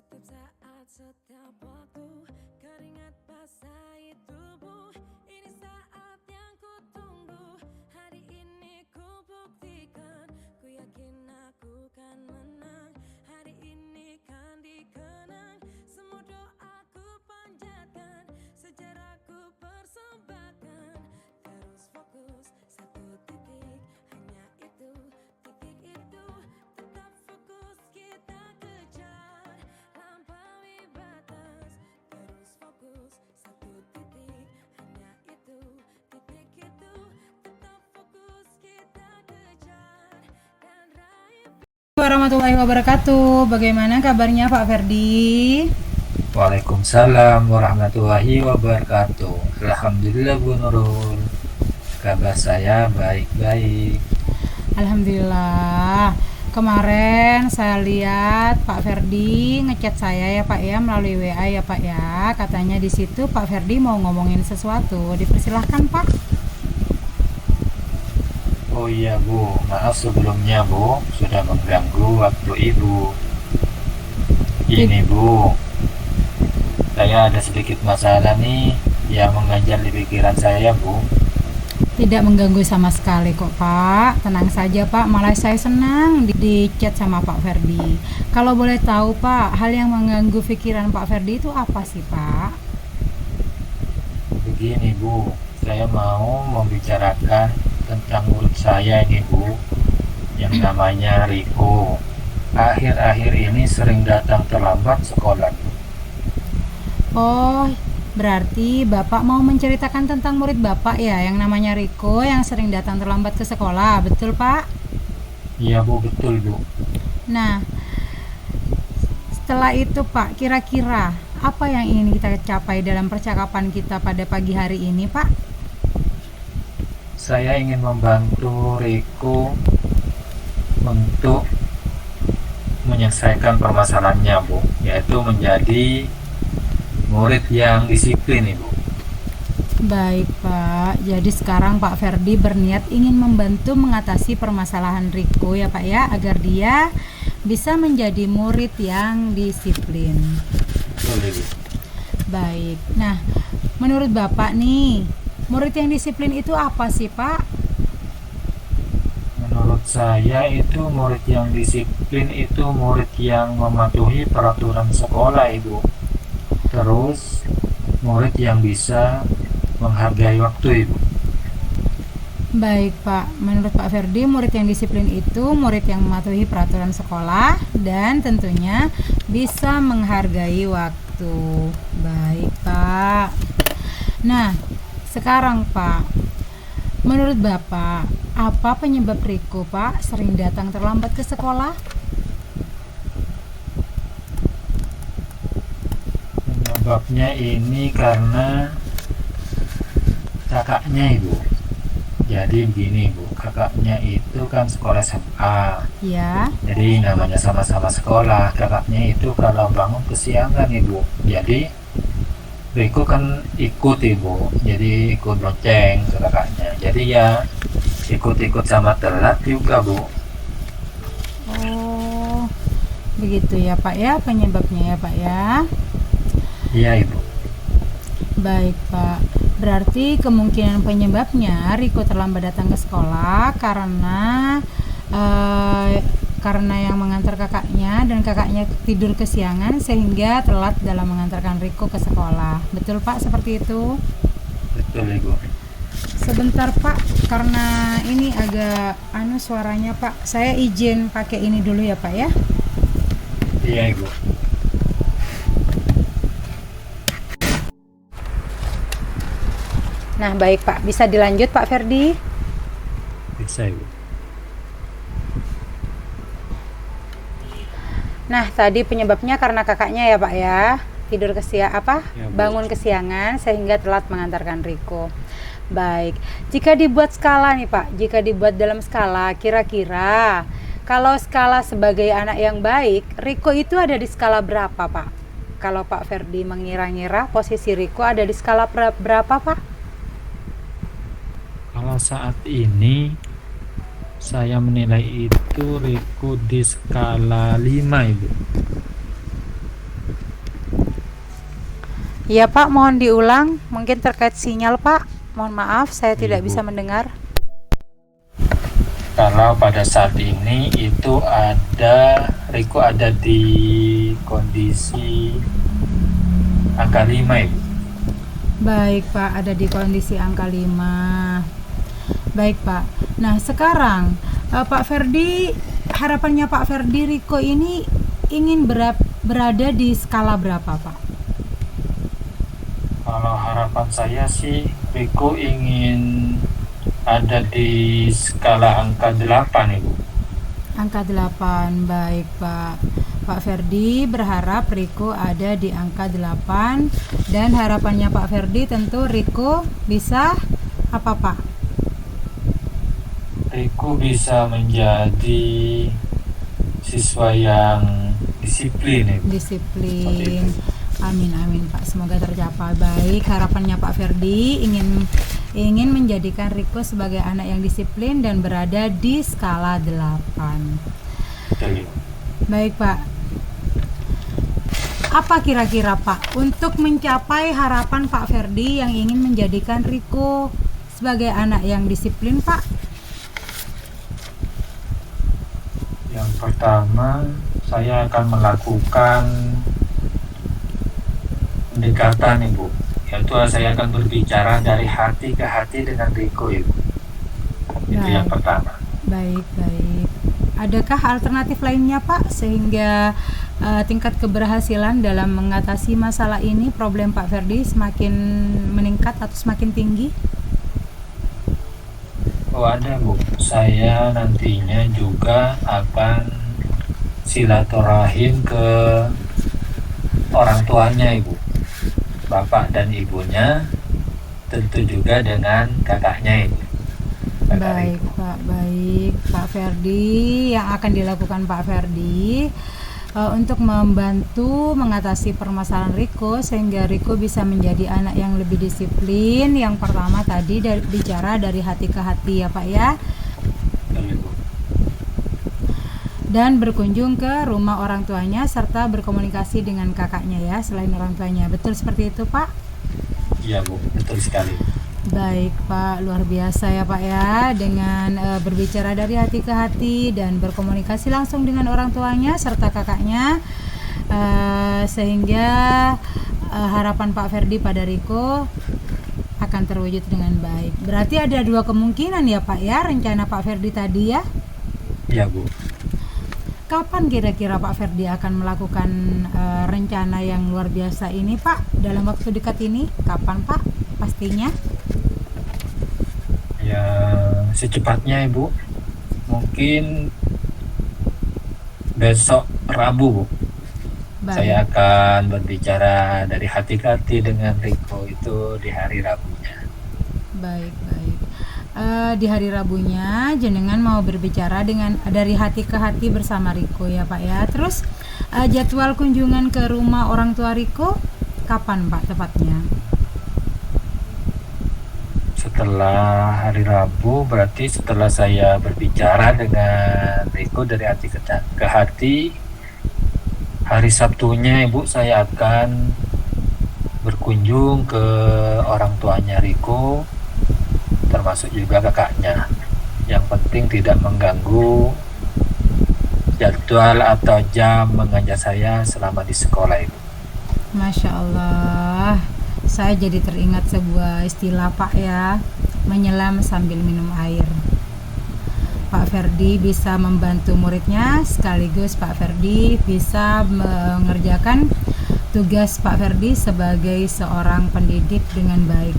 Setiap saat, setiap waktu, keringat basahi tubuh. Ini saat yang ku tunggu. Hari ini ku buktikan. Ku yakin aku kan menang. Hari ini kan dikenang. Semua doaku panjatkan, sejarahku persembahkan. Terus fokus satu titik, hanya itu, titik itu. Tetap fokus kita kejar, lampaui batas. Terus fokus satu titik, hanya itu, titik itu. Tetap fokus kita kejar dan raih. Warahmatullahi wabarakatuh. Bagaimana kabarnya Pak Ferdi? Waalaikumsalam warahmatullahi wabarakatuh. Alhamdulillah Bu Nurul, kabar saya baik-baik. Alhamdulillah. Kemarin saya lihat Pak Ferdi ngechat saya ya Pak ya melalui WA ya Pak ya. Katanya di situ Pak Ferdi mau ngomongin sesuatu. Dipersilahkan Pak. Oh iya Bu, maaf sebelumnya Bu, sudah mengganggu waktu Ibu. Ini Bu, saya ada sedikit masalah nih yang mengganjal di pikiran saya Bu. Tidak mengganggu sama sekali kok Pak. Tenang saja Pak, malah saya senang di chat sama Pak Ferdi. Kalau boleh tahu Pak, hal yang mengganggu pikiran Pak Ferdi itu apa sih Pak? Begini Bu, saya mau membicarakan tentang murid saya ini Bu, yang namanya Riko. Akhir-akhir ini sering datang terlambat sekolah. Oh, berarti Bapak mau menceritakan tentang murid Bapak ya, yang namanya Riko yang sering datang terlambat ke sekolah, betul Pak? Iya Bu, betul Bu. Nah, setelah itu Pak, kira-kira apa yang ingin kita capai dalam percakapan kita pada pagi hari ini Pak? Saya ingin membantu Riko untuk menyelesaikan permasalahannya Bu, yaitu menjadi murid yang disiplin Ibu. Baik Pak, jadi sekarang Pak Ferdi berniat ingin membantu mengatasi permasalahan Riko ya Pak ya, agar dia bisa menjadi murid yang disiplin. Betul Ibu. Baik, nah menurut Bapak nih, murid yang disiplin itu apa sih Pak? Menurut saya itu murid yang disiplin itu murid yang mematuhi peraturan sekolah Ibu. Terus murid yang bisa menghargai waktu Ibu. Baik Pak, menurut Pak Ferdi murid yang disiplin itu murid yang mematuhi peraturan sekolah dan tentunya bisa menghargai waktu. Baik Pak. Nah, sekarang Pak, menurut Bapak apa penyebab Riko Pak sering datang terlambat ke sekolah? Penyebabnya ini karena kakaknya Ibu. Jadi begini Bu, kakaknya itu kan sekolah SMA. Ya. Jadi namanya sama-sama sekolah, kakaknya itu kalau bangun kesiangan Ibu. Jadi Riko kan ikut Ibu, jadi ikut lonceng ke kakaknya. Jadi ya ikut-ikut sama telat juga Bu. Oh, begitu ya Pak ya penyebabnya ya Pak ya. Iya Ibu. Baik Pak, berarti kemungkinan penyebabnya Riko terlambat datang ke sekolah karena yang mengantar kakaknya dan kakaknya tidur kesiangan sehingga telat dalam mengantarkan Riko ke sekolah. Betul Pak, seperti itu? Betul Ibu. Sebentar Pak, karena ini agak suaranya Pak. Saya izin pakai ini dulu ya Pak ya. Iya Ibu. Nah baik Pak, bisa dilanjut Pak Ferdi? Bisa Ibu. Nah tadi penyebabnya karena kakaknya ya Pak ya, tidur Ya, Bu. bangun kesiangan sehingga telat mengantarkan Riko. Baik, jika dibuat skala nih Pak, jika dibuat dalam skala, kira-kira kalau skala sebagai anak yang baik, Riko itu ada di skala berapa Pak? Kalau Pak Ferdi mengira-ngira posisi Riko ada di skala berapa Pak? Kalau saat ini saya menilai itu Riko di skala 5 Ibu. Iya Pak, mohon diulang, mungkin terkait sinyal Pak. Mohon maaf, saya tidak Ibu. bisa mendengar. Kalau pada saat ini itu Riko ada di kondisi angka 5 Ibu. Baik Pak, ada di kondisi angka 5. Baik Pak. Nah sekarang Pak Ferdi, harapannya Pak Ferdi, Riko ini ingin berada di skala berapa Pak? Kalau harapan saya sih Riko ingin ada di skala angka 8 Ibu. Angka 8, baik Pak. Pak Ferdi berharap Riko ada di angka 8. Dan harapannya Pak Ferdi tentu Riko bisa apa Pak? Riko bisa menjadi siswa yang disiplin Ibu. Disiplin. Amin amin Pak, semoga tercapai. Baik, harapannya Pak Ferdi ingin menjadikan Riko sebagai anak yang disiplin dan berada di skala 8. Betul, Ibu. Baik Pak. Apa kira-kira Pak untuk mencapai harapan Pak Ferdi yang ingin menjadikan Riko sebagai anak yang disiplin Pak? Yang pertama, saya akan melakukan pendekatan Ibu, yaitu saya akan berbicara dari hati ke hati dengan Riko Ibu. Itu yang Baik. pertama. Baik. Adakah alternatif lainnya Pak sehingga tingkat keberhasilan dalam mengatasi masalah ini, problem Pak Ferdi semakin meningkat atau semakin tinggi? Oh ada Bu, saya nantinya juga akan silaturahim ke orang tuanya Ibu, bapak dan ibunya, tentu juga dengan kakaknya Ibu. Baik Pak, baik Pak Ferdi. Yang akan dilakukan Pak Ferdi untuk membantu mengatasi permasalahan Riko sehingga Riko bisa menjadi anak yang lebih disiplin. Yang pertama tadi bicara dari hati ke hati ya Pak ya, Betul, Ibu. dan berkunjung ke rumah orang tuanya serta berkomunikasi dengan kakaknya ya selain orang tuanya. Betul seperti itu Pak? Iya Bu, betul sekali. Baik Pak, luar biasa ya Pak ya, dengan berbicara dari hati ke hati dan berkomunikasi langsung dengan orang tuanya serta kakaknya, sehingga harapan Pak Ferdi pada Riko akan terwujud dengan baik. Berarti ada dua kemungkinan ya Pak ya, rencana Pak Ferdi tadi ya. Iya Bu. Kapan kira-kira Pak Ferdi akan melakukan rencana yang luar biasa ini Pak? Dalam waktu dekat ini, kapan Pak pastinya? Ya secepatnya Ibu, mungkin besok Rabu Bu. Baik. Saya akan berbicara dari hati ke hati dengan Riko itu di hari Rabunya. Baik. Di hari Rabunya jenengan mau berbicara dengan dari hati ke hati bersama Riko ya Pak ya. Terus jadwal kunjungan ke rumah orang tua Riko kapan Pak tepatnya? Setelah hari Rabu, berarti setelah saya berbicara dengan Riko dari hati ke hati, hari Sabtunya Ibu saya akan berkunjung ke orang tuanya Riko, termasuk juga kakaknya. Yang penting tidak mengganggu jadwal atau jam mengajar saya selama di sekolah Ibu. Masya Allah, saya jadi teringat sebuah istilah Pak ya, menyelam sambil minum air. Pak Ferdi bisa membantu muridnya, sekaligus Pak Ferdi bisa mengerjakan tugas Pak Ferdi sebagai seorang pendidik dengan baik.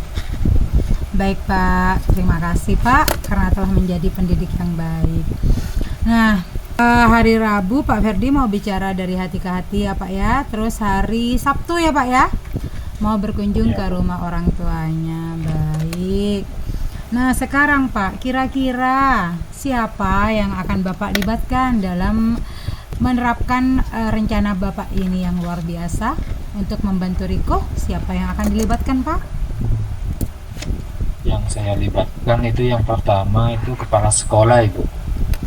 Baik Pak, terima kasih Pak karena telah menjadi pendidik yang baik. Nah, hari Rabu Pak Ferdi mau bicara dari hati ke hati ya Pak ya. Terus hari Sabtu ya Pak ya, mau berkunjung Ya. ke rumah orang tuanya. Baik. Nah sekarang Pak, kira-kira siapa yang akan Bapak libatkan dalam menerapkan rencana Bapak ini yang luar biasa untuk membantu Riko? Siapa yang akan dilibatkan Pak? Yang saya libatkan itu yang pertama itu kepala sekolah Ibu.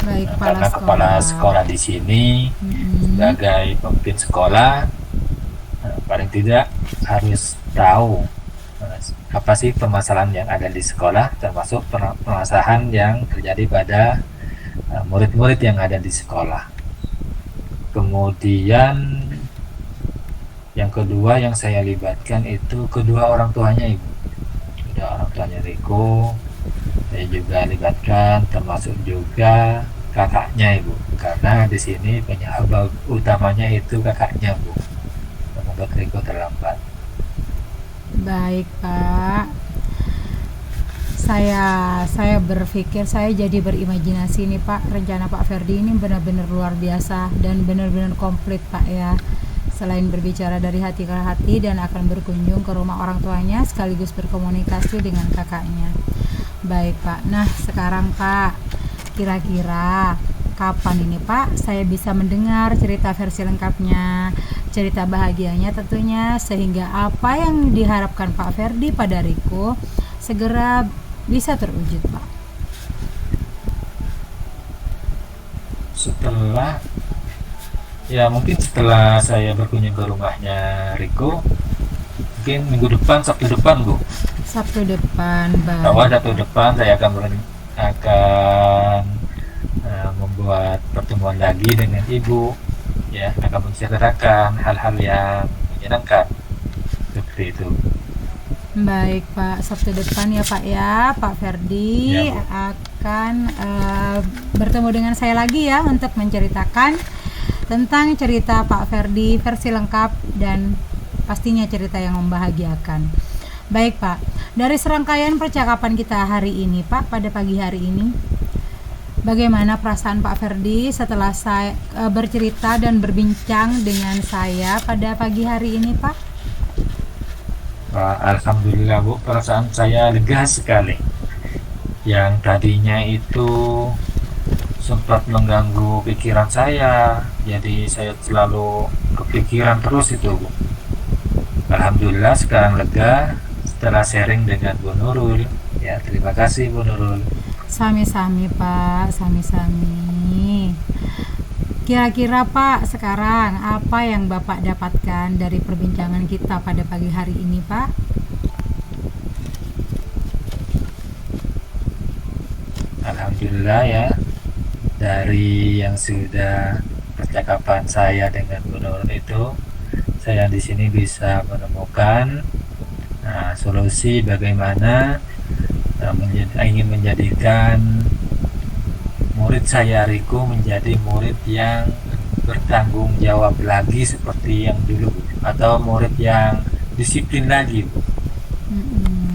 Baik, Karena kepala sekolah di sini Mm-mm. sebagai pemimpin sekolah, paling tidak harus tahu apa sih permasalahan yang ada di sekolah, termasuk permasalahan yang terjadi pada murid-murid yang ada di sekolah. Kemudian yang kedua yang saya libatkan itu kedua orang tuanya ibu, kedua orang tuanya Riko. Saya juga libatkan, termasuk juga kakaknya ibu, karena di sini penyebab utamanya itu kakaknya bu, yang membuat Riko terlambat. Baik Pak, saya berpikir, saya jadi berimajinasi nih Pak, rencana Pak Ferdi ini benar-benar luar biasa dan benar-benar komplit Pak ya. Selain berbicara dari hati ke hati dan akan berkunjung ke rumah orang tuanya sekaligus berkomunikasi dengan kakaknya. Baik Pak, nah sekarang Pak, kira-kira kapan ini Pak saya bisa mendengar cerita versi lengkapnya, cerita bahagianya tentunya, sehingga apa yang diharapkan Pak Ferdi pada Riko segera bisa terwujud Pak. Mungkin setelah saya berkunjung ke rumahnya Riko, mungkin minggu depan, Sabtu depan bu. Sabtu depan, Sabtu depan saya akan membuat pertemuan lagi dengan ibu, ya, akan menceritakan hal-hal yang menyenangkan seperti itu. Baik Pak, Sabtu depan ya Pak ya, Pak Ferdi Ya, Bu. akan bertemu dengan saya lagi ya untuk menceritakan tentang cerita Pak Ferdi versi lengkap dan pastinya cerita yang membahagiakan. Baik Pak, dari serangkaian percakapan kita hari ini Pak, pada pagi hari ini, bagaimana perasaan Pak Ferdi setelah saya bercerita dan berbincang dengan saya pada pagi hari ini Pak? Alhamdulillah bu, perasaan saya lega sekali. Yang tadinya itu sempat mengganggu pikiran saya, jadi saya selalu kepikiran terus itu bu. Alhamdulillah sekarang lega setelah sharing dengan Bu Nurul. Ya, terima kasih Bu Nurul. Sami-sami Pak, sami-sami. Kira-kira Pak, sekarang apa yang Bapak dapatkan dari perbincangan kita pada pagi hari ini Pak? Alhamdulillah ya, dari yang sudah percakapan saya dengan Bu Nurul itu, saya di sini bisa menemukan solusi bagaimana ingin menjadikan murid saya Riko menjadi murid yang bertanggung jawab lagi seperti yang dulu, atau murid yang disiplin lagi bu.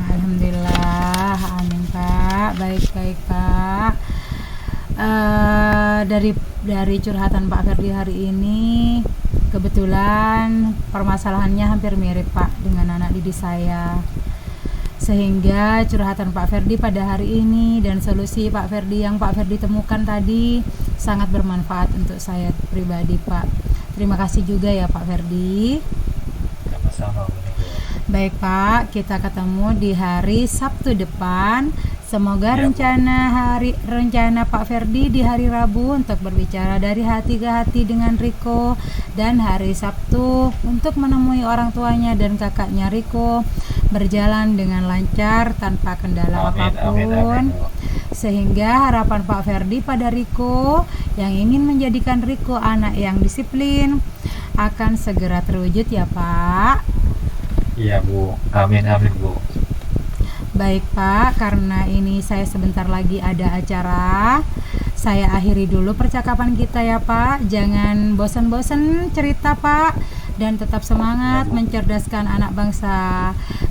Alhamdulillah, amin Pak, baik-baik Pak. Dari curhatan Pak Ferdi hari ini, kebetulan permasalahannya hampir mirip Pak dengan anak didik saya, sehingga curhatan Pak Ferdi pada hari ini dan solusi Pak Ferdi yang Pak Ferdi temukan tadi sangat bermanfaat untuk saya pribadi Pak. Terima kasih juga ya Pak Ferdi. Sama-sama Bu Nurul. Baik Pak, kita ketemu di hari Sabtu depan. Semoga Ya, Bu. rencana Pak Ferdi di hari Rabu untuk berbicara dari hati ke hati dengan Riko, dan hari Sabtu untuk menemui orang tuanya dan kakaknya Riko berjalan dengan lancar tanpa kendala apapun. Bu. Sehingga harapan Pak Ferdi pada Riko yang ingin menjadikan Riko anak yang disiplin akan segera terwujud ya Pak. Iya Bu, amin Bu. Baik Pak, karena ini saya sebentar lagi ada acara, saya akhiri dulu percakapan kita ya Pak. Jangan bosan-bosan cerita Pak, dan tetap semangat Ya, Bu. mencerdaskan anak bangsa,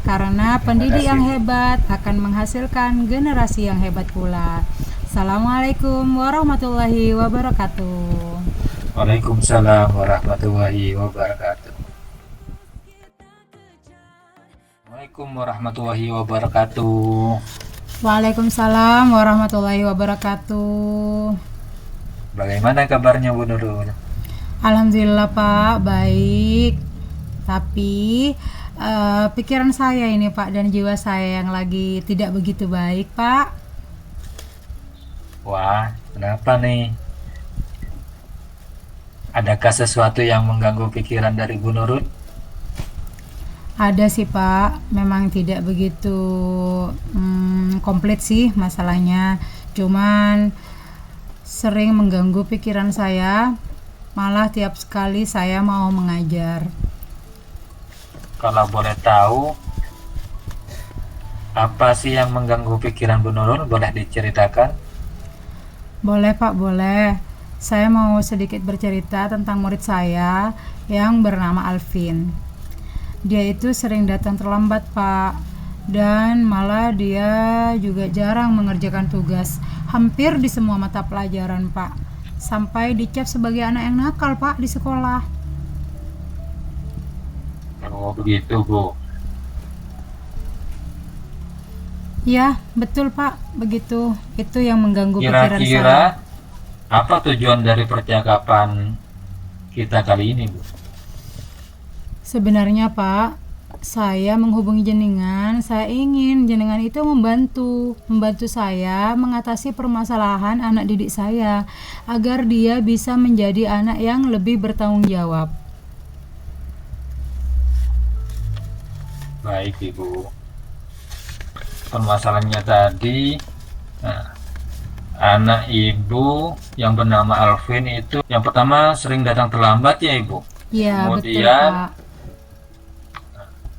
karena Terima pendidik kasih, yang Bu. hebat akan menghasilkan generasi yang hebat pula. Assalamualaikum warahmatullahi wabarakatuh. Waalaikumsalam warahmatullahi wabarakatuh. Waalaikumsalam warahmatullahi wabarakatuh. Waalaikumsalam warahmatullahi wabarakatuh. Bagaimana kabarnya Bu Nurul? Alhamdulillah Pak, baik. Tapi pikiran saya ini Pak dan jiwa saya yang lagi tidak begitu baik Pak. Wah, kenapa nih? Adakah sesuatu yang mengganggu pikiran dari Bu Nurul? Ada sih Pak, memang tidak begitu komplit sih masalahnya. Cuman sering mengganggu pikiran saya, malah tiap sekali saya mau mengajar. Kalau boleh tahu, apa sih yang mengganggu pikiran Bu Nurul? Boleh diceritakan? Boleh Pak, boleh. Saya mau sedikit bercerita tentang murid saya yang bernama Alvin. Dia itu sering datang terlambat Pak, dan malah dia juga jarang mengerjakan tugas hampir di semua mata pelajaran Pak, sampai dicap sebagai anak yang nakal Pak di sekolah. Oh begitu Bu. Ya betul Pak, begitu. Itu yang mengganggu pikiran saya. Kira-kira apa tujuan dari percakapan kita kali ini Bu? Sebenarnya Pak, saya menghubungi jenengan, saya ingin jenengan itu membantu saya mengatasi permasalahan anak didik saya agar dia bisa menjadi anak yang lebih bertanggung jawab. Baik Ibu. Permasalahannya tadi, nah, anak Ibu yang bernama Alvin itu yang pertama sering datang terlambat ya Ibu. Ya, betul Kemudian Pak.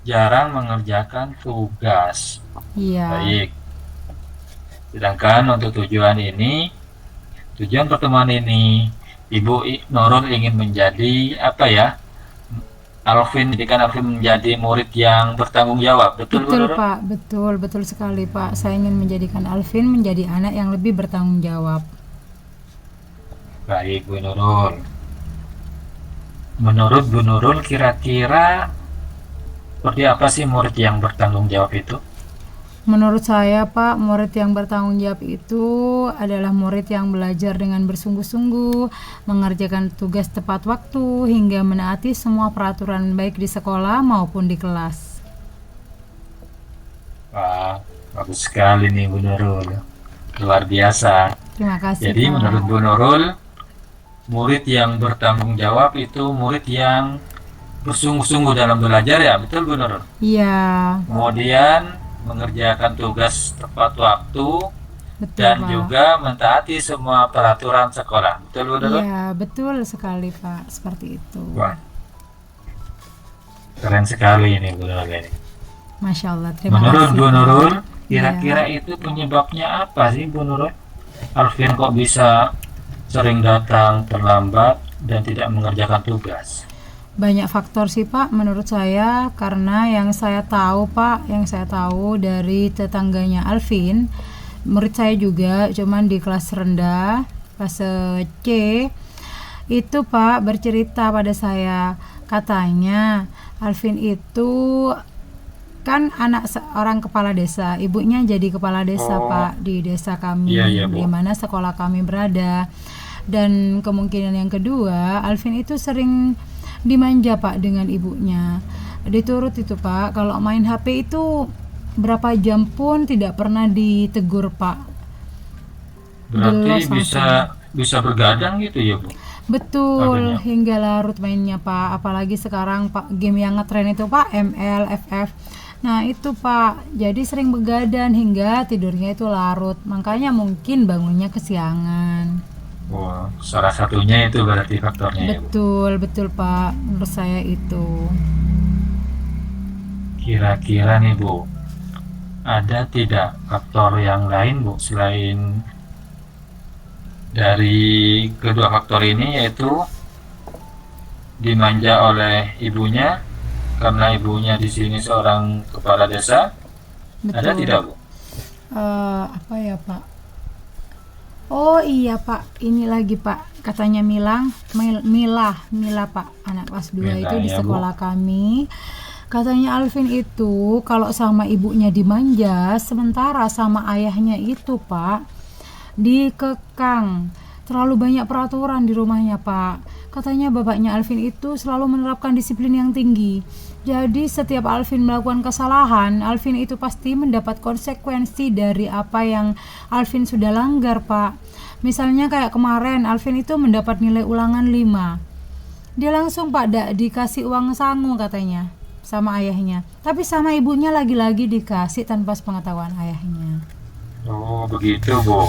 jarang mengerjakan tugas. Iya. Baik. Sedangkan untuk tujuan pertemuan ini, Ibu Nurul ingin menjadi apa ya? Alvin menjadi murid yang bertanggung jawab. Betul Bu Betul Nurul? Pak, betul sekali Pak. Saya ingin menjadikan Alvin menjadi anak yang lebih bertanggung jawab. Baik Bu Nurul. Menurut Bu Nurul kira-kira seperti apa sih murid yang bertanggung jawab itu? Menurut saya Pak, murid yang bertanggung jawab itu adalah murid yang belajar dengan bersungguh-sungguh, mengerjakan tugas tepat waktu, hingga menaati semua peraturan baik di sekolah maupun di kelas. Wah, bagus sekali nih Bu Nurul. Luar biasa. Terima kasih Jadi Pak. menurut Bu Nurul, murid yang bertanggung jawab itu murid yang bersungguh-sungguh dalam belajar ya, betul Bu Nurul? Iya, Kemudian mengerjakan tugas tepat waktu betul dan Pak. juga mentaati semua peraturan sekolah. Betul Bu Nurul? Iya, betul sekali Pak, seperti itu. Wah, keren sekali ini Bu Nurul ini. Masya Allah, terima Menurut kasih Bu Pak. Nurul, kira-kira Iya. itu penyebabnya apa sih Bu Nurul? Alvin kok bisa sering datang terlambat dan tidak mengerjakan tugas? Banyak faktor sih Pak menurut saya, karena yang saya tahu Pak, yang saya tahu dari tetangganya Alvin, murid saya juga cuman di kelas rendah, kelas C, itu Pak bercerita pada saya, katanya Alvin itu kan anak seorang kepala desa, ibunya jadi kepala desa Oh. Pak di desa kami, Iya, Bu. di mana sekolah kami berada. Dan kemungkinan yang kedua, Alvin itu sering dimanja Pak dengan ibunya. Diturut itu Pak, kalau main HP itu berapa jam pun tidak pernah ditegur Pak. Berarti Jelas bisa bergadang gitu ya Bu? Betul, Makanya. hingga larut mainnya Pak. Apalagi sekarang Pak, game yang ngetren itu Pak, ML, FF. Nah itu Pak, jadi sering begadang hingga tidurnya itu larut. Makanya mungkin bangunnya kesiangan. Wah, salah satunya itu berarti faktornya ya Bu. Betul Pak, menurut saya itu. Kira-kira nih Bu, ada tidak faktor yang lain Bu selain dari kedua faktor ini, yaitu dimanja oleh ibunya karena ibunya di sini seorang kepala desa? Ada Betul. tidak Bu? Apa ya Pak? Oh iya Pak, ini lagi Pak, katanya Mila Pak, anak kelas 2 Mila, itu di ya, Bu. sekolah kami. Katanya Alvin itu kalau sama ibunya dimanja, sementara sama ayahnya itu Pak dikekang. Terlalu banyak peraturan di rumahnya Pak. Katanya bapaknya Alvin itu selalu menerapkan disiplin yang tinggi. Jadi setiap Alvin melakukan kesalahan, Alvin itu pasti mendapat konsekuensi dari apa yang Alvin sudah langgar Pak. Misalnya kayak kemarin Alvin itu mendapat nilai ulangan 5. Dia langsung Pak dikasih uang sangu katanya. sama ayahnya. Tapi sama ibunya lagi-lagi dikasih tanpa sepengetahuan ayahnya. Oh, begitu, Bu.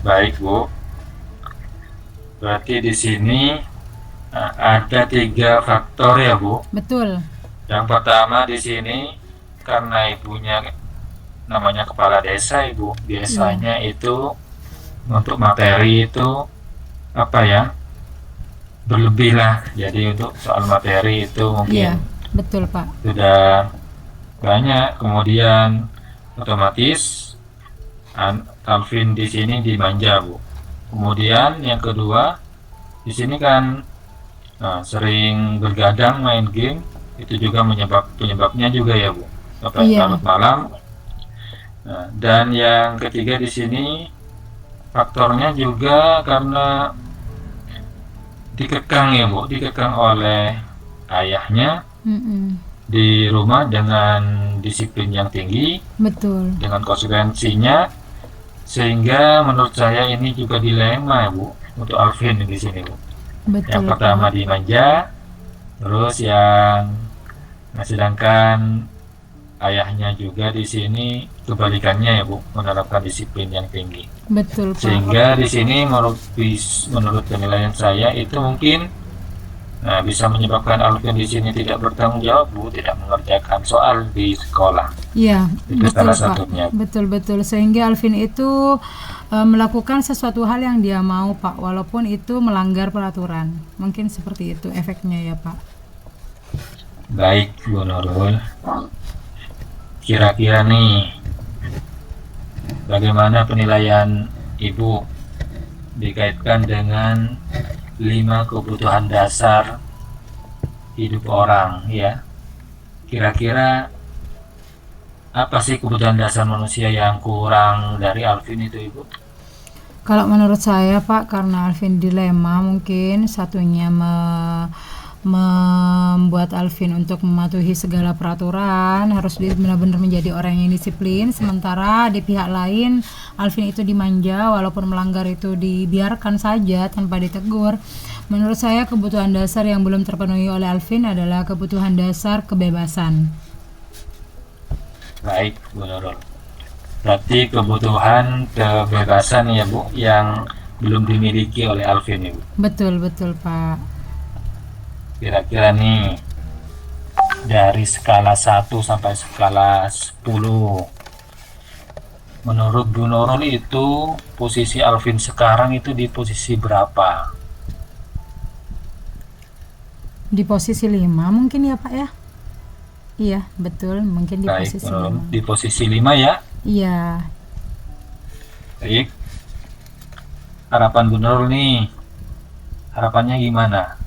Baik, Bu. Berarti di sini ada 3 faktor ya, Bu. Betul. Yang pertama di sini karena ibunya namanya kepala desa, Ibu. Biasanya itu untuk materi itu apa ya? Berlebih lah. Jadi untuk soal materi itu Iya, mungkin betul Pak. sudah banyak. Kemudian otomatis Alvin di sini dimanja, Bu. Kemudian yang kedua di sini kan sering bergadang main game, itu juga penyebabnya juga ya, Bu. Sampai Iya. larut malam. Dan yang ketiga di sini faktornya juga karena dikekang ya, Bu, dikekang oleh ayahnya Mm-mm. di rumah dengan disiplin yang tinggi, Betul. dengan konsekuensinya, sehingga menurut saya ini juga dilema ya, Bu, untuk Alvin di sini, Bu. Betul. Yang pertama Pak. dimanja, terus sedangkan ayahnya juga di sini kebalikannya ya, Bu, menerapkan disiplin yang tinggi. Betul Pak. Sehingga di sini menurut penilaian saya itu mungkin bisa menyebabkan Alvin di sini tidak bertanggung jawab, Bu, tidak mengerjakan soal di sekolah. Iya, Itu betul salah Pak. satunya. Betul-betul. Sehingga Alvin itu melakukan sesuatu hal yang dia mau Pak, walaupun itu melanggar peraturan. Mungkin seperti itu efeknya ya Pak. Baik, Bu Nurul. Kira-kira nih, bagaimana penilaian Ibu dikaitkan dengan 5 kebutuhan dasar hidup orang ya? Kira-kira apa sih kebutuhan dasar manusia yang kurang dari Alvin itu, Ibu? Kalau menurut saya Pak, karena Alvin dilema, mungkin satunya membuat Alvin untuk mematuhi segala peraturan, harus benar-benar menjadi orang yang disiplin. Sementara di pihak lain Alvin itu dimanja, walaupun melanggar itu dibiarkan saja tanpa ditegur. Menurut saya kebutuhan dasar yang belum terpenuhi oleh Alvin adalah kebutuhan dasar kebebasan. Baik, Bu Nurul. Berarti kebutuhan kebebasan ya, Bu, yang belum dimiliki oleh Alvin, Ibu. Betul Pak. Kira-kira nih dari skala 1 sampai skala 10, menurut Bu Nurul itu posisi Alvin sekarang itu di posisi berapa? Di posisi 5 mungkin ya Pak ya. Iya betul, mungkin di Baik, posisi Bu Nurul, 5. di posisi 5 ya. Iya. Baik. Harapan Bu Nurul nih, harapannya gimana?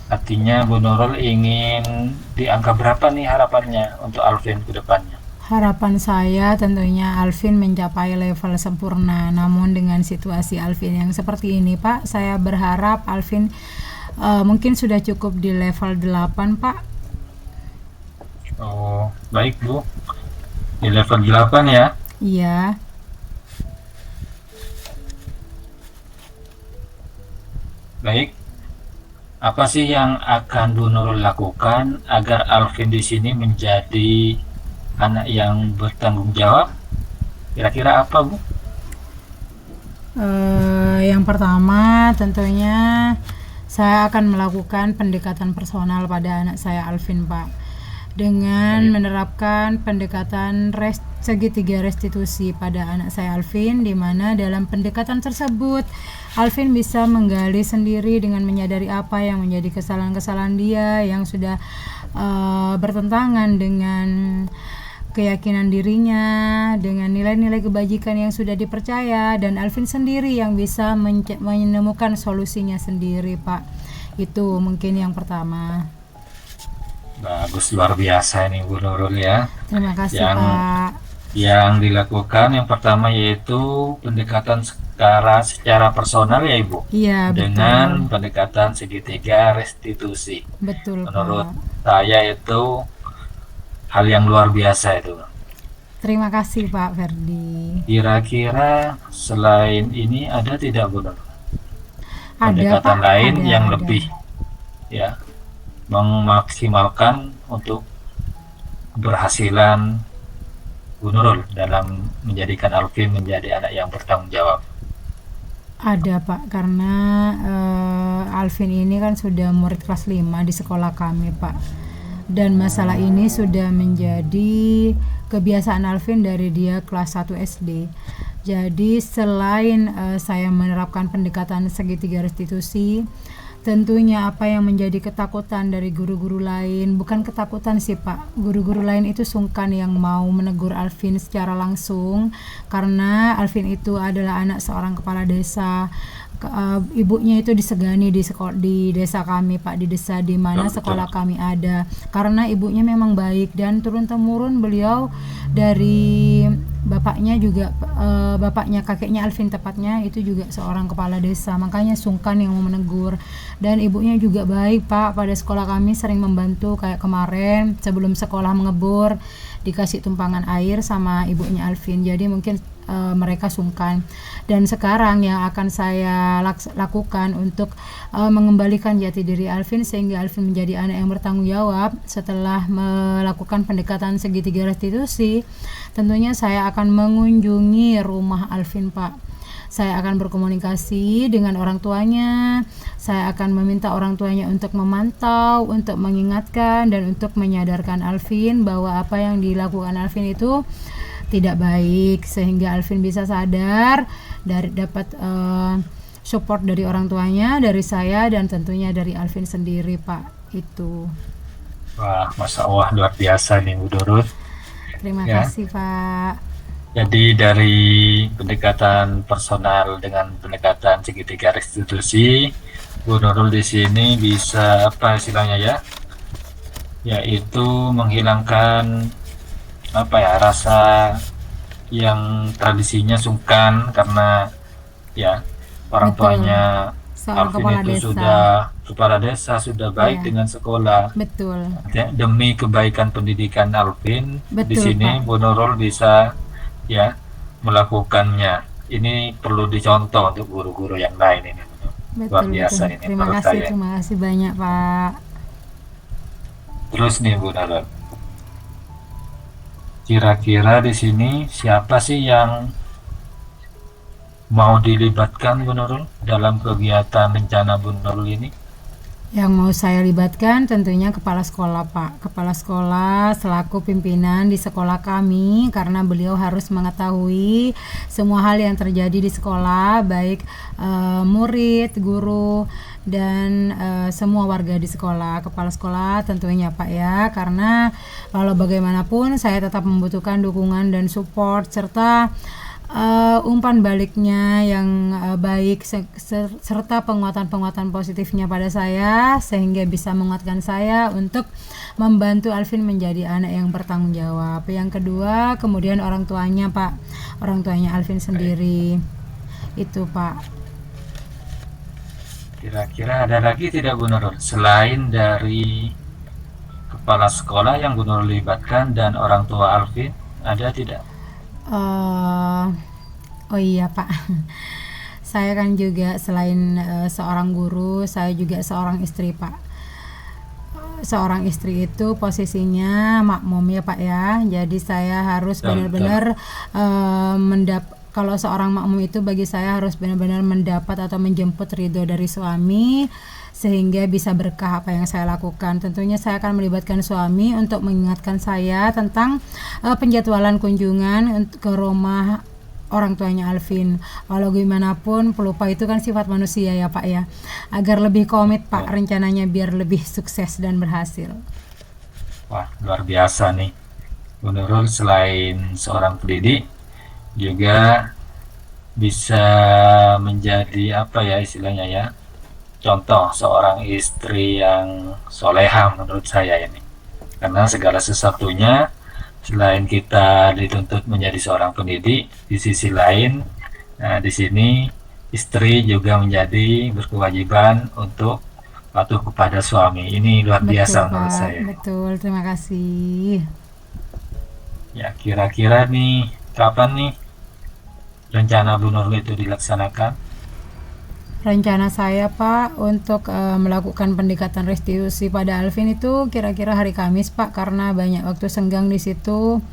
Artinya Bu Nurul ingin di angka berapa nih harapannya untuk Alvin ke depannya? Harapan saya tentunya Alvin mencapai level sempurna. Namun dengan situasi Alvin yang seperti ini Pak, saya berharap Alvin mungkin sudah cukup di level 8 Pak. Oh, baik Bu. Di level 8 ya. Iya. Baik. Apa sih yang akan Bu Nurul lakukan agar Alvin di sini menjadi anak yang bertanggung jawab? Kira-kira apa, Bu? Yang pertama tentunya saya akan melakukan pendekatan personal pada anak saya Alvin Pak, dengan menerapkan pendekatan segitiga restitusi pada anak saya Alvin, di mana dalam pendekatan tersebut Alvin bisa menggali sendiri dengan menyadari apa yang menjadi kesalahan-kesalahan dia yang sudah bertentangan dengan keyakinan dirinya, dengan nilai-nilai kebajikan yang sudah dipercaya, dan Alvin sendiri yang bisa menemukan solusinya sendiri Pak. Itu mungkin yang pertama. Bagus, luar biasa ini Bu Nurul ya. Terima kasih Pak. Yang dilakukan yang pertama yaitu pendekatan secara personal ya Ibu. Iya, Dengan betul. pendekatan segitiga restitusi. Betul Menurut Pak. saya itu hal yang luar biasa itu. Terima kasih Pak Ferdi. Kira-kira selain ini ada tidak Bu Nurul Ada pendekatan Pak, lain ada, yang ada. lebih ya memaksimalkan untuk keberhasilan Bu Nurul dalam menjadikan Alvin menjadi anak yang bertanggung jawab? Ada Pak, karena Alvin ini kan sudah murid kelas 5 di sekolah kami Pak. Dan masalah ini sudah menjadi kebiasaan Alvin dari dia kelas 1 SD. Jadi selain saya menerapkan pendekatan segitiga restitusi, tentunya apa yang menjadi ketakutan dari guru-guru lain, bukan ketakutan sih Pak, guru-guru lain itu sungkan yang mau menegur Alvin secara langsung, karena Alvin itu adalah anak seorang kepala desa. Ibunya itu disegani di desa kami Pak, di desa di mana sekolah kami ada, karena ibunya memang baik dan turun temurun beliau dari bapaknya juga, bapaknya kakeknya Alvin tepatnya itu juga seorang kepala desa, makanya sungkan yang mau menegur. Dan ibunya juga baik Pak, pada sekolah kami sering membantu, kayak kemarin sebelum sekolah mengebor dikasih tumpangan air sama ibunya Alvin, jadi mungkin mereka sungkan. Dan sekarang yang akan saya lakukan untuk mengembalikan jati diri Alvin sehingga Alvin menjadi anak yang bertanggung jawab setelah melakukan pendekatan segitiga restitusi, tentunya saya akan mengunjungi rumah Alvin Pak. Saya akan berkomunikasi dengan orang tuanya, saya akan meminta orang tuanya untuk memantau, untuk mengingatkan, dan untuk menyadarkan Alvin bahwa apa yang dilakukan Alvin itu tidak baik, sehingga Alvin bisa sadar, dari dapat support dari orang tuanya, dari saya, dan tentunya dari Alvin sendiri Pak. Itu. Wah, Masya Allah, luar biasa nih Bu Nurul. Terima Ya. kasih Pak. Jadi dari pendekatan personal dengan pendekatan segitiga restitusi, Bu Nurul di sini bisa apa istilahnya ya, yaitu menghilangkan apa ya, rasa yang tradisinya sungkan karena ya orang Betul. tuanya Seorang Alvin kepala itu desa. sudah kepala desa, sudah baik Iya. dengan sekolah. Betul. Ya, demi kebaikan pendidikan Alvin, di Betul, sini Pak. Bu Nurul bisa ya melakukannya. Ini perlu dicontoh untuk guru-guru yang lain ini. Luar Betul, biasa betul. ini Terima menurut kasih, saya. terima kasih banyak Pak. Terus nih Bu Nurul, kira-kira di sini siapa sih yang mau dilibatkan Bu Nurul dalam kegiatan rencana Bu Nurul ini? Yang mau saya libatkan tentunya kepala sekolah Pak. Kepala sekolah selaku pimpinan di sekolah kami, karena beliau harus mengetahui semua hal yang terjadi di sekolah, baik murid, guru, dan semua warga di sekolah. Kepala sekolah tentunya Pak ya, karena walau bagaimanapun saya tetap membutuhkan dukungan dan support serta umpan baliknya yang baik, serta penguatan-penguatan positifnya pada saya, sehingga bisa menguatkan saya untuk membantu Alvin menjadi anak yang bertanggung jawab. Yang kedua, kemudian orang tuanya Pak, orang tuanya Alvin sendiri. Itu Pak. Kira-kira ada lagi tidak Bu Nurul selain dari kepala sekolah yang Bu Nurul libatkan dan orang tua Alvin, ada tidak? Oh iya Pak, saya kan juga selain seorang guru, saya juga seorang istri Pak. Seorang istri itu posisinya makmum ya Pak ya, jadi saya harus benar-benar kalau seorang makmum itu bagi saya harus benar-benar mendapat atau menjemput ridho dari suami, sehingga bisa berkah apa yang saya lakukan. Tentunya saya akan melibatkan suami untuk mengingatkan saya tentang penjadwalan kunjungan ke rumah orang tuanya Alvin. Walau gimana pun pelupa itu kan sifat manusia ya Pak ya, agar lebih komit Pak rencananya biar lebih sukses dan berhasil. Wah, luar biasa nih Bu Nurul, selain seorang pendidik juga bisa menjadi apa ya istilahnya ya, contoh seorang istri yang soleha menurut saya ini, karena segala sesuatunya selain kita dituntut menjadi seorang pendidik, di sisi lain di sini istri juga menjadi berkewajiban untuk patuh kepada suami. Ini luar biasa menurut Pak, saya. betul, terima kasih. Ya, kira-kira nih kapan nih rencana Bu Nurul itu dilaksanakan? rencana saya Pak untuk melakukan pendekatan restitusi pada Alvin itu kira-kira hari Kamis Pak, karena banyak waktu senggang di situ.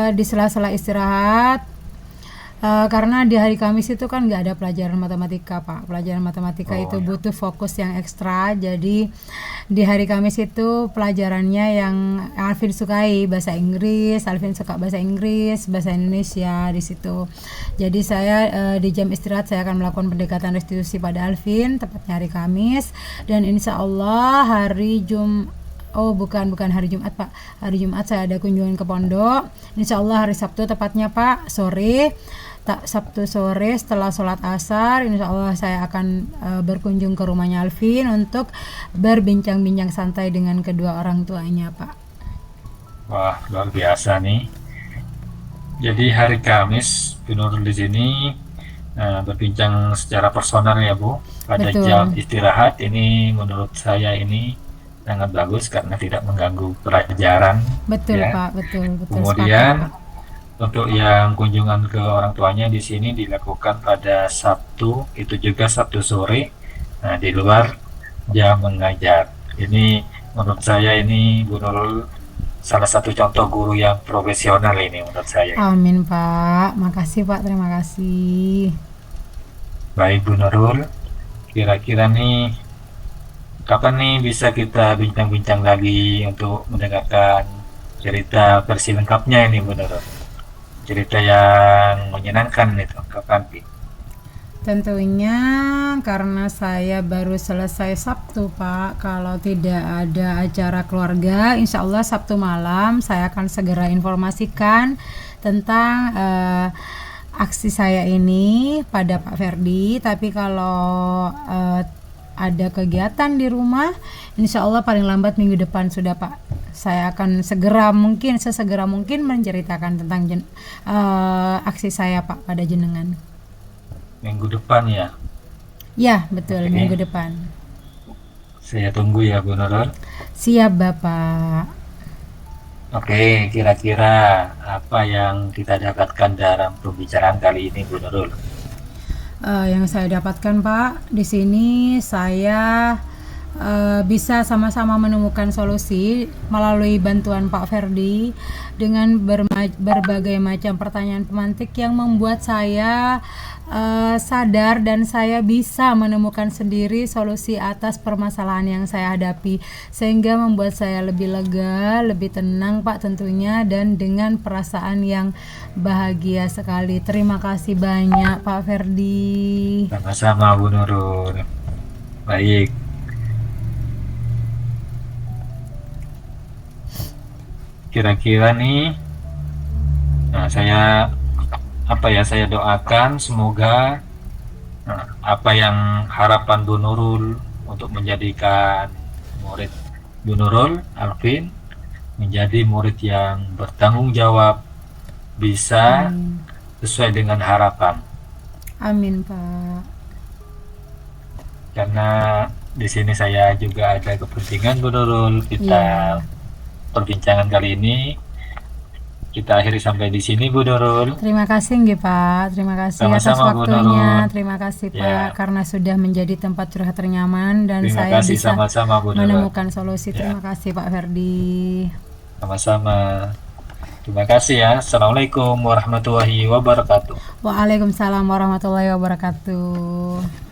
Di sela-sela istirahat, karena di hari Kamis itu kan nggak ada pelajaran matematika Pak. Pelajaran matematika itu butuh fokus yang ekstra, jadi di hari Kamis itu pelajarannya yang Alvin sukai, bahasa Inggris. Alvin suka bahasa Inggris, bahasa Indonesia di situ. Jadi saya di jam istirahat saya akan melakukan pendekatan restitusi pada Alvin, tepatnya hari Kamis, dan insya Allah hari bukan hari Jumat Pak. Hari Jumat saya ada kunjungan ke pondok. Insya Allah hari Sabtu tepatnya Pak, Sabtu sore setelah sholat asar, insya Allah saya akan berkunjung ke rumahnya Alvin untuk berbincang-bincang santai dengan kedua orang tuanya Pak. Wah, luar biasa nih. Jadi hari Kamis Bu Nurul di sini berbincang secara personal ya Bu, pada Betul. jam istirahat. Ini menurut saya ini sangat bagus karena tidak mengganggu pelajaran. Betul Ya. Pak, betul Kemudian sepakat, Pak. untuk yang kunjungan ke orang tuanya di sini dilakukan pada Sabtu, itu juga Sabtu sore. Nah, di luar jam mengajar. Ini menurut saya ini Bu Nurul salah satu contoh guru yang profesional ini menurut saya. Amin Pak, makasih Pak, terima kasih. Baik Bu Nurul, kira-kira nih kapan nih bisa kita bincang-bincang lagi untuk mendengarkan cerita versi lengkapnya ini Bu Nurul? Cerita yang menyenangkan itu kapan Pi? Tentunya karena saya baru selesai Sabtu Pak, kalau tidak ada acara keluarga, insya Allah Sabtu malam saya akan segera informasikan tentang aksi saya ini pada Pak Ferdi. Tapi kalau ada kegiatan di rumah, insya Allah paling lambat minggu depan sudah Pak. Saya akan sesegera mungkin menceritakan tentang aksi saya Pak pada jenengan. Minggu depan ya? Ya betul, Oke. minggu depan. Saya tunggu ya Bu Nurul. Siap Bapak. Oke, kira-kira apa yang kita dapatkan dalam pembicaraan kali ini Bu Nurul? Yang saya dapatkan Pak, di sini saya bisa sama-sama menemukan solusi melalui bantuan Pak Ferdi dengan berbagai macam pertanyaan pemantik yang membuat saya sadar dan saya bisa menemukan sendiri solusi atas permasalahan yang saya hadapi, sehingga membuat saya lebih lega, lebih tenang Pak tentunya, dan dengan perasaan yang bahagia sekali. Terima kasih banyak Pak Ferdi. Sama-sama Bu Nurul. Baik. Kira-kira nih, saya doakan semoga apa yang harapan Bu Nurul untuk menjadikan murid Bu Nurul, Alvin, menjadi murid yang bertanggung jawab, bisa sesuai dengan harapan. Amin Pak. Karena di sini saya juga ada kepentingan Bu Nurul. Kita perbincangan kali ini kita akhiri sampai di sini Bu Nurul. Terima kasih nggih Pak, terima kasih atas Sama-sama, Bu waktunya. Nurul. Terima kasih Ya. Pak karena sudah menjadi tempat curhat ternyaman dan Terima saya kasih bisa sama-sama Bu Nurul. menemukan solusi. Terima kasih Pak Ferdi. Sama-sama. Terima kasih ya. Assalamualaikum warahmatullahi wabarakatuh. Waalaikumsalam warahmatullahi wabarakatuh.